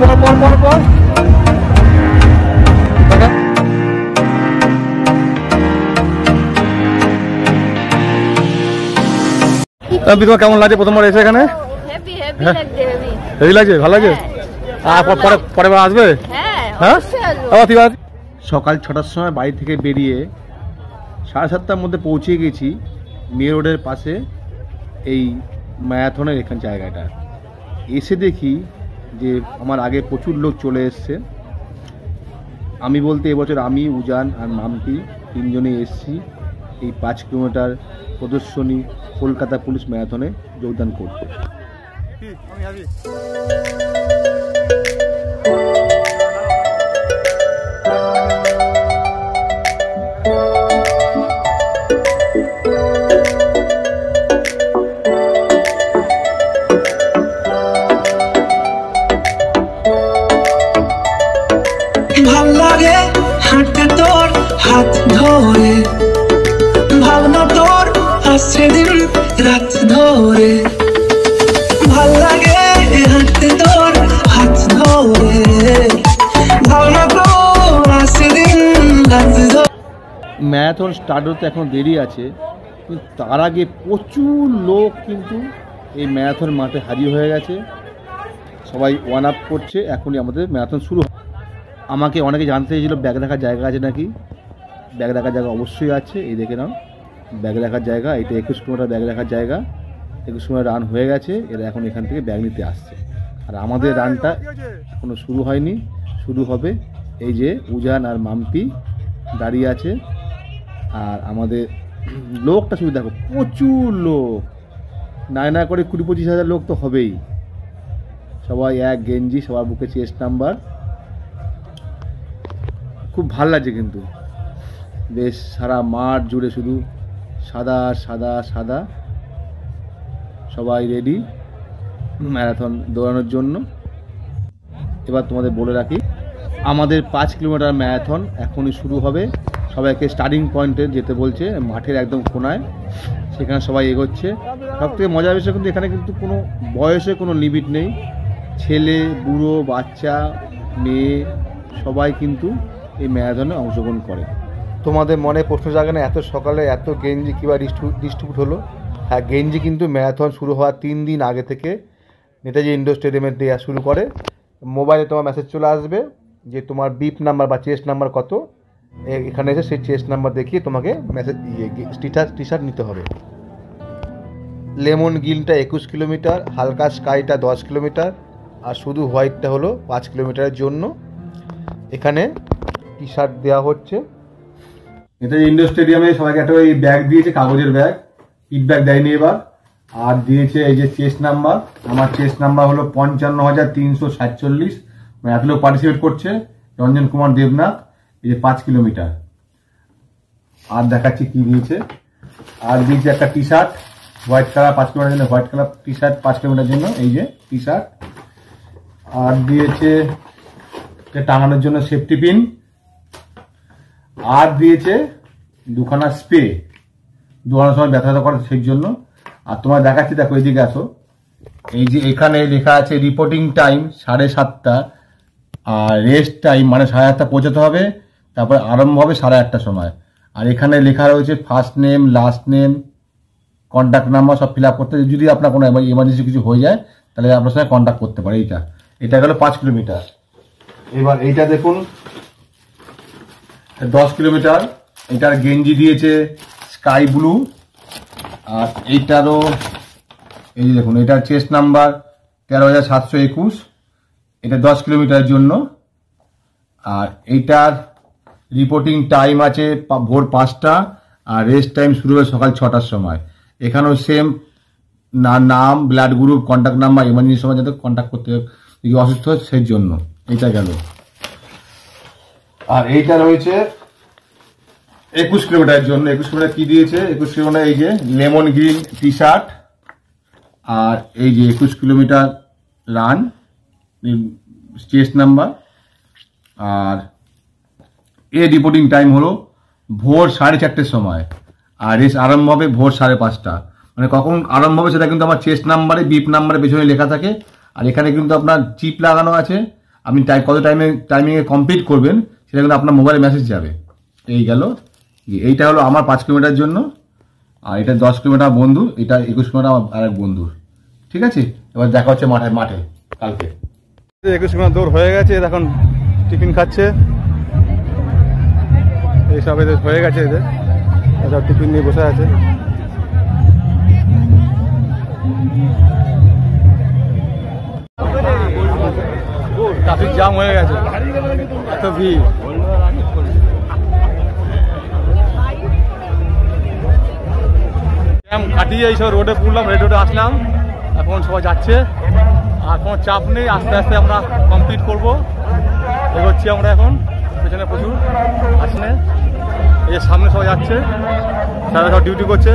তোমার কেমন লাগছে প্রথমবার এসে এখানে? হেভি লাগছে, ভালো লাগছে। পরে আসবে? হ্যাঁ, সকাল 6টার সময় বাড়ি থেকে বেরিয়ে 7:30টার মধ্যে পৌঁছে গেছি মে রোডের পাশে এই ম্যারাথনের এখান জায়গাটা। এসে দেখি যে আমার আগে প্রচুর লোক চলে এসছে। আমি বলতে এবছর আমি, উজান আর মাম্পি তিনজনে এসছি এই 5 কিলোমিটার প্রদর্শনী কলকাতা পুলিশ ম্যারাথনে যোগদান করতে। ভাল লাগে হাঁটতে তোর হাত ধরে, ভাবনা তোর আসছে দিন রাত ধরে। ভাল লাগে হাঁটতে তোর হাত ধরে, ভাবনা তোর আসছে দিন রাত ধরে। ম্যারাথন স্টার্ট হতে এখন দেরি আছে, কিন্তু তার আগে প্রচুর লোক কিন্তু এই ম্যারাথন মাঠে হাজির হয়ে গেছে। সবাই ওয়ান আপ করছে, এখনই আমাদের ম্যারাথন শুরু। আমাকে অনেকে জানতে চেয়েছিল ব্যাগ রাখার জায়গা আছে নাকি। ব্যাগ রাখার জায়গা অবশ্যই আছে, এই দেখে নাও ব্যাগ রাখার জায়গা। এটা 21 কিলোমিটার ব্যাগ রাখার জায়গা। 21 কিলোমিটার রান হয়ে গেছে, এরা এখন এখান থেকে ব্যাগ নিতে আসছে। আর আমাদের রানটা এখনও শুরু হয়নি, শুরু হবে। এই যে উজান আর মাম্পি দাঁড়িয়ে আছে। আর আমাদের লোকটা শুধু দেখো, প্রচুর লোক, না করে 20-25 হাজার লোক তো হবেই। সবাই এক গেঞ্জি, সবার বুকে চেস্ট নাম্বার। খুব ভাল লাগছে কিন্তু, বেশ সারা মাঠ জুড়ে শুধু সাদা সাদা সাদা। সবাই রেডি ম্যারাথন দৌড়ানোর জন্য। এবার তোমাদের বলে রাখি, আমাদের 5 কিলোমিটার ম্যারাথন এখনই শুরু হবে। সবাইকে স্টার্টিং পয়েন্টে যেতে বলছে, মাঠের একদম কোনায়। সেখানে সবাই এগোচ্ছে। সবথেকে মজার বিষয় কিন্তু এখানে কিন্তু কোনো বয়সে কোনো লিমিট নেই। ছেলে, বুড়ো, বাচ্চা, মেয়ে সবাই কিন্তু এই ম্যারাথনে অংশগ্রহণ করে। তোমাদের মনে প্রশ্ন জাগে না, এত সকালে এত গেঞ্জি কীভাবে ডিস্ট্রিবিউট হলো? হ্যাঁ, গেঞ্জি কিন্তু ম্যারাথন শুরু হওয়ার 3 দিন আগে থেকে নেতাজি ইন্ডোর স্টেডিয়ামে দেওয়া শুরু করে। মোবাইলে তোমার মেসেজ চলে আসবে যে তোমার বিপ নাম্বার বা চেস্ট নাম্বার কত। এখানে এসে সেই চেস্ট নাম্বার দেখিয়ে তোমাকে মেসেজ টি শার্ট নিতে হবে। লেমন গ্রিনটা 21 কিলোমিটার, হালকা স্কাইটা 10 কিলোমিটার, আর শুধু হোয়াইটটা হলো 5 কিলোমিটারের জন্য। এখানে টি শার্ট দেওয়া হচ্ছে। নেতাজি ইন্ডোর স্টেডিয়ামে সবাইকে একটা ওই ব্যাগ দিয়েছে, কাগজের ব্যাগ, ইট ব্যাগ দেয়নি এবার। আর দিয়েছে এই যে চেস্ট নাম্বার। আমার চেস্ট নাম্বার হলো 55,347। এত লোক পার্টিসিপেট করছে। রঞ্জন কুমার দেবনাথ। এই যে 5 কিলোমিটার। আর দেখাচ্ছি কি দিয়েছে। আর দিয়েছে একটা T shirt white colour, 5 kilometre জন্য white colour T shirt, 5 kilometre জন্য এই যে টি শার্ট। আর দিয়েছে টাঙানোর জন্য সেফটি পিন। আর দিয়েছে 2খানা স্প্রে, দৌড়ানোর সময় ব্যথা করে সেই জন্য। আর তোমার দেখাচ্ছি, দেখো এইদিকে আসো। এই যে এখানে লেখা আছে রিপোর্টিং টাইম 7:30, আর রেস্ট টাইম মানে 8:30 পৌঁছাতে হবে। তারপর আরম্ভ হবে 8:30 সময়। আর এখানে লেখা রয়েছে first name, last name, contact number সব ফিল আপ করতে। যদি আপনার কোনো এমার্জেন্সি কিছু হয়ে যায় তাহলে আপনার সঙ্গে কন্ট্যাক্ট করতে পারে। এটা গেল 5 কিলোমিটার। এবার এইটা দেখুন 10 কিলোমিটার। এটার গেঞ্জি দিয়েছে স্কাই ব্লু। আর এইটারও এই যে দেখুন, এটার চেস্ট নাম্বার 13,721। এটা 10 কিলোমিটারের জন্য। আর এইটার রিপোর্টিং টাইম আছে ভোর 5টা, আর রেস্ট টাইম শুরু হবে সকাল 6টার সময়। এখানেও সেম নাম, blood group, contact number, emergency সময় যাতে কন্ট্যাক্ট করতে অসুস্থ হয় সেই জন্য। এইটা গেল। আর এইটা রয়েছে 21 কিলোমিটারের জন্য। 21 কিলোমিটার কি দিয়েছে? 21 কিলোমিটার এই যে লেমন গ্রিন টি শার্ট, আর এই যে 21 কিলোমিটার রান চেস্ট নাম্বার। আর এর রিপোর্টিং টাইম হলো ভোর 4:30 সময়। আর রেস আরম্ভ হবে ভোর 5:30। মানে কখন আরম্ভ হবে সেটা কিন্তু আমার চেস্ট নাম্বারে, বিপ নাম্বারে পেছনে লেখা থাকে। আর এখানে কিন্তু আপনার চিপ লাগানো আছে। আপনি কত টাইমিংয়ে কমপ্লিট করবেন সেটা কিন্তু আপনার মোবাইলে মেসেজ যাবে। এই গেল, এইটা হলো আমার 5 কিলোমিটার জন্য, আর এটা 10 কিলোমিটার বন্ধু, এটা 21 কিলোমিটার আমার আরেক বন্ধুর। ঠিক আছে, এবার দেখা হচ্ছে মাঠে কালকে। 21 কিলোমিটার দৌড় হয়ে গেছে, এখন টিফিন খাচ্ছে, এইসব এদের হয়ে গেছে, এদের সব টিফিন নিয়ে বসে আছে। ট্রাফিক জ্যাম হয়ে গেছে, এত ভিড়। কাটিয়ে এইসব রোডে পুরলাম, রেড রোডে আসলাম, এখন সবাই যাচ্ছে, আর কোনো চাপ নেই, আস্তে আস্তে আমরা কমপ্লিট করবো, এগোচ্ছি আমরা এখন। পেছনে প্রচুর আসলে, এই যে সামনে সবাই যাচ্ছে, তারা সব ডিউটি করছে।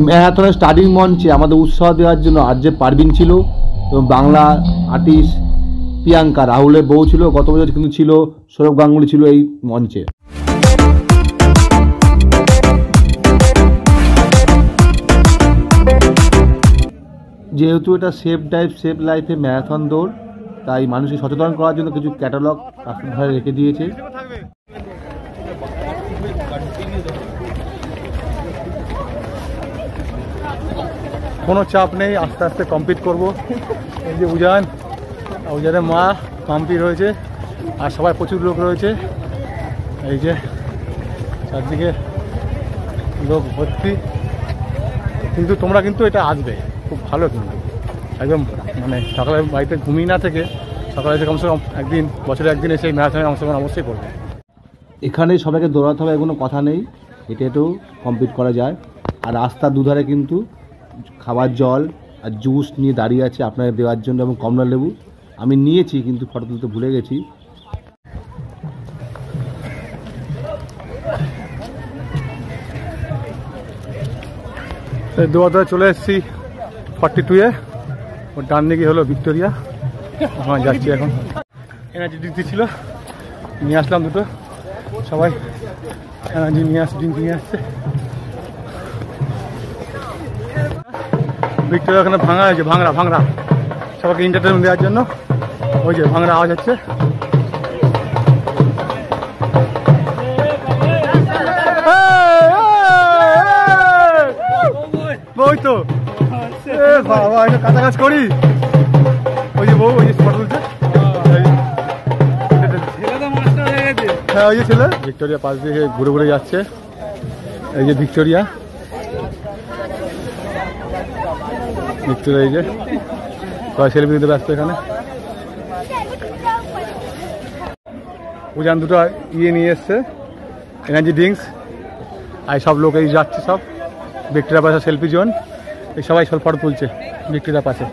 ম্যারাথনের স্টার্টিং মঞ্চে আমাদের উৎসাহ দেওয়ার জন্য আরজে পারভিন ছিল এবং বাংলা আর্টিস্ট প্রিয়াঙ্কা, রাহুলের বউ ছিল, গত বছর কিন্তু ছিল সৌরভ গাঙ্গুলি ছিল এই মঞ্চে। যেহেতু এটা সেফ ড্রাইভ সেফ লাইফে ম্যারাথন দৌড়, তাই মানুষকে সচেতন করার জন্য কিছু ক্যাটালগ রাস্তার ধারে রেখে দিয়েছে। কোনো চাপ নেই, আস্তে আস্তে কমপ্লিট করব। এই যে উজানের মা কমপ্লিট হয়েছে, আর সবাই প্রচুর লোক রয়েছে, এই যে চারদিকে লোক ভর্তি। কিন্তু তোমরা কিন্তু এটা আসবে, খুব ভালো, কিন্তু একদম মানে সকালে বাড়িতে ঘুমিয়ে না থেকে সকালে এসে কমসে কম একদিন, বছরে একদিন এসে এই ম্যারাথনের অংশগ্রহণ অবশ্যই করবে। এখানে সবাইকে দৌড়াতে হবে কোনো কথা নেই, হেঁটে হেঁটেও কমপ্লিট করা যায়। আর রাস্তার দুধারে কিন্তু খাবার জল আর জুস নিয়ে দাঁড়িয়ে আছে আপনাদের দেওয়ার জন্য, এবং কমলা লেবু আমি নিয়েছি কিন্তু ফটো তুলতে ভুলে গেছি। দৌড়াতে চলে এসেছি 42-এ, ওর ডান দিকে হলো ভিক্টোরিয়া, আমার যাচ্ছি এখন। এনার্জি ড্রিঙ্ক ছিল, নিয়ে আসলাম দুটো, সবাই এনার্জি ড্রিঙ্ক নিয়ে আসছে। ভিক্টোরিয়া ওখানে ভাঙা হয়েছে, ভাঙরা সবাইকে এন্টারটেনমেন্ট দেওয়ার জন্য, ওই যে ভাঙরা আওয়াজ হচ্ছে। ওই তো বাবা, এটা কাছাকাছি করি, ওই যে বউ, ওই যে ফটো তুলছে, হ্যাঁ ওই যে ছেলে। ভিক্টোরিয়া পাশ দিয়ে ঘুরে ঘুরে যাচ্ছে, এই যে ভিক্টোরিয়া, এই যে সবাই সেলফি দিতে ব্যস্ত। এখানে উজান দুটো নিয়ে এসছে এনার্জি ড্রিঙ্কস, আর সব লোক এই যাচ্ছে, সব ভিক্টোরিয়া পাশে সেলফি জোন, এই সবাই সব ফটো তুলছে ভিক্টোরিয়া পাশে।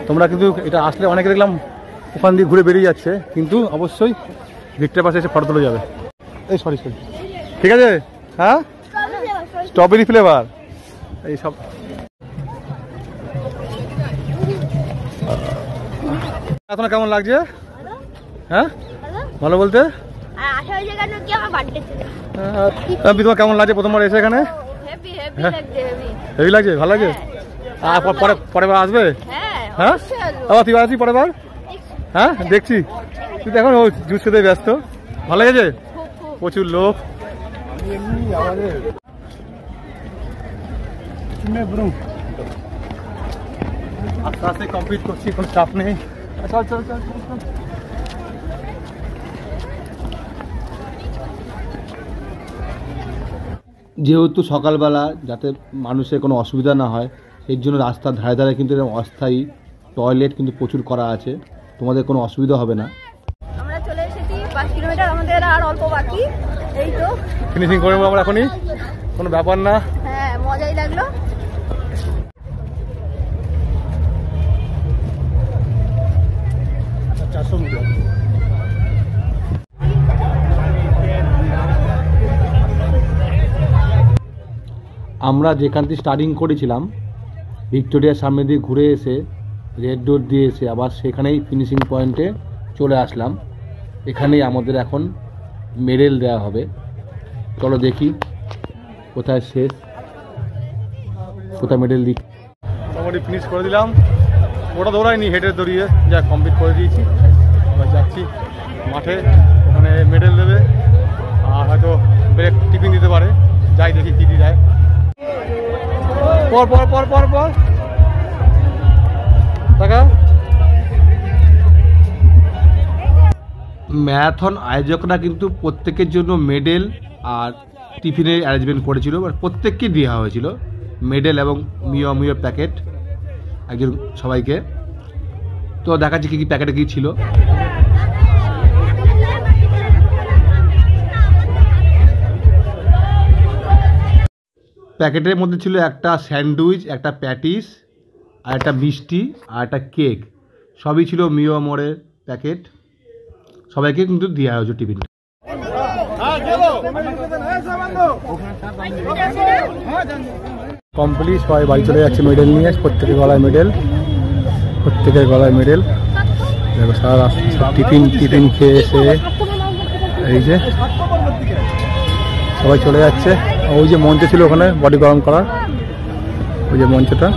তোমরা কিন্তু এটা আসলে অনেকে দেখলাম ওখান দিয়ে ঘুরে বেরিয়ে যাচ্ছে, কিন্তু অবশ্যই ভিক্টোরিয়া পাশে এসে ফটো তোলা যাবে। এই সরি ঠিক আছে, হ্যাঁ স্ট্রবেরি ফ্লেভার এই সব। আপনার কেমন লাগছে? হ্যাঁ ভালো বলতে, তোমার কেমন লাগছে প্রথমবার এসে এখানে? হেভি লাগছে, ভালো লাগছে। আর পরের বার আসবে? হ্যাঁ আবার তুই আসবি পরের বার? হ্যাঁ দেখছি, তুই এখন ও জুস খেতে ব্যস্ত। ভালো লেগেছে, প্রচুর লোক। আস্তে আস্তে কমপ্লিট করছি, কোনো চাপ নেই। চল। যেহেতু সকালবেলা যাতে মানুষের কোনো অসুবিধা না হয়, সেই জন্য রাস্তার ধারে ধারে কিন্তু এরকম অস্থায়ী টয়লেট কিন্তু প্রচুর করা আছে, তোমাদের কোনো অসুবিধা হবে না। আমরা চলে এসেছি 5 কিলোমিটার, আমাদের আর অল্প বাকি, এই তো ফিনিশিং করে নেবো আমরা এখনই, কোনো ব্যাপার না। হ্যাঁ মজাই লাগলো। আমরা যেখান থেকে স্টার্টিং করেছিলাম ভিক্টোরিয়ার সামনে দিয়ে ঘুরে এসে রেড ডোর দিয়ে এসে আবার সেখানেই ফিনিশিং পয়েন্টে চলে আসলাম। এখানেই আমাদের এখন মেডেল দেওয়া হবে। চলো দেখি কোথায় শেষ, কোথায় মেডেল দিই। মোটামুটি ফিনিশ করে দিলাম, ওটা দৌড়াইনি, হেঁটে দৌড়িয়ে যা কমপ্লিট করে দিয়েছি। এবার যাচ্ছি মাঠে, ওখানে মেডেল দেবে আর হয়তো ব্রেক টিফিন দিতে পারে, যাই দেখি কী দিয়ে যায়। পর পর পর পর পর টাকা। ম্যারাথন আয়োজকরা কিন্তু প্রত্যেকের জন্য মেডেল আর টিফিনের অ্যারেঞ্জমেন্ট করেছিল, প্রত্যেককে দেওয়া হয়েছিল মেডেল এবং মিও প্যাকেট একজন সবাইকে। তো দেখাচ্ছি কী কী প্যাকেটে কী ছিল। প্যাকেটের মধ্যে ছিল একটা স্যান্ডউইচ, একটা প্যাটিস, আর একটা মিষ্টি, আর একটা কেক। সবই ছিল মিও মোড়ের প্যাকেট। সবাইকে কিন্তু দেওয়া হয়েছে টিফিন। কমপ্লিট, সবাই বাড়ি চলে যাচ্ছে মেডেল নিয়ে। প্রত্যেকের গলায় মেডেল, প্রত্যেকের গলায় মেডেল। দেখো সারা রাস্তা টিফিন খেয়ে এসে এই যে সবাই চলে যাচ্ছে। ওই যে মঞ্চ ছিল ওখানে বডি গরম করার, ওই যে মঞ্চটা।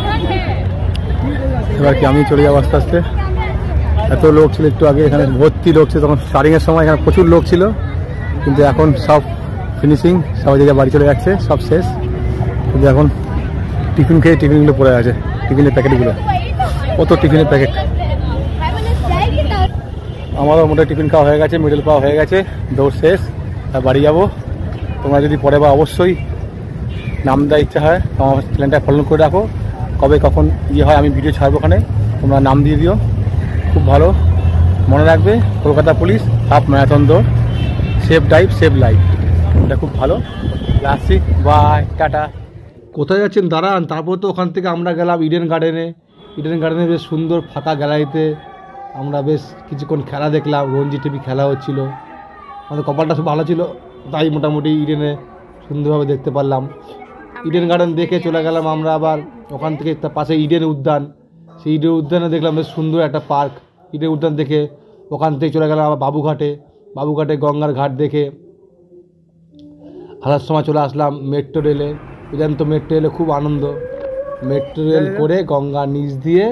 এবার কি আমি চলে যাবো আস্তে আস্তে। এত লোক ছিল একটু আগে, এখানে ভর্তি লোক ছিল তখন স্টার্টিংয়ের সময়, এখানে প্রচুর লোক ছিল। কিন্তু এখন সব ফিনিশিং, সবাই জায়গায় বাড়ি চলে যাচ্ছে, সব শেষ। কিন্তু এখন টিফিন খেয়ে টিফিনগুলো পড়ে আছে, টিফিনের প্যাকেটগুলো, কত টিফিনের প্যাকেট। আমারও মোটামুটি টিফিন খাওয়া হয়ে গেছে, মেডেল পাওয়া হয়ে গেছে, দৌড় শেষ, আর বাড়ি যাবো। তোমরা যদি পরে বা অবশ্যই নাম দেওয়ার ইচ্ছা হয় আমার চ্যানেলটা ফলো করে রাখো, কবে কখন ইয়ে হয় আমি ভিডিও ছাড়বো, ওখানে তোমরা নাম দিয়ে দিও। খুব ভালো, মনে রাখবে কলকাতা পুলিশ হাফ ম্যারাথন দৌড়, সেভ ড্রাইভ সেভ লাইফ, এটা খুব ভালো। আসছি, বাই, টাটা। কোথায় যাচ্ছেন দাঁড়ান। তারপর তো ওখান থেকে আমরা গেলাম ইডেন গার্ডেনে। ইডেন গার্ডেনে বেশ সুন্দর ফাঁকা গ্যালারিতে আমরা বেশ কিছুক্ষণ খেলা দেখলাম, রঞ্জি টিভি খেলা হচ্ছিল। আমাদের কপালটা খুব ভালো ছিল, তাই মোটামুটি ইডেনে সুন্দরভাবে দেখতে পারলাম। ইডেন গার্ডেন দেখে চলে গেলাম আমরা আবার ওখান থেকে, তার পাশে ইডেন উদ্যান, সেই ইডেন উদ্যানে দেখলাম বেশ সুন্দর একটা পার্ক। ইডেন উদ্যান দেখে ওখান থেকে চলে গেলাম আবার বাবুঘাটে। বাবুঘাটে গঙ্গার ঘাট দেখে আসার সময় চলে আসলাম মেট্রো রেলে। ইডেন তো মেট্রো রেলে খুব আনন্দ, মেট্রো রেল করে গঙ্গার নিচ দিয়ে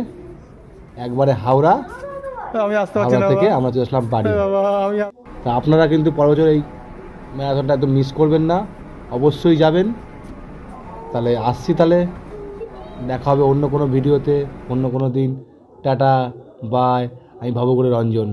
একবারে হাওড়া থেকে আমরা চলে আসলাম বাড়ি। তা আপনারা কিন্তু পরের বছর এই ম্যারাথনটা একদম মিস করবেন না, অবশ্যই যাবেন। তাহলে আসছি, তাহলে দেখা হবে অন্য কোনো ভিডিওতে, অন্য কোনো দিন। Tata, bye. আমি ভবঘুরে রঞ্জন।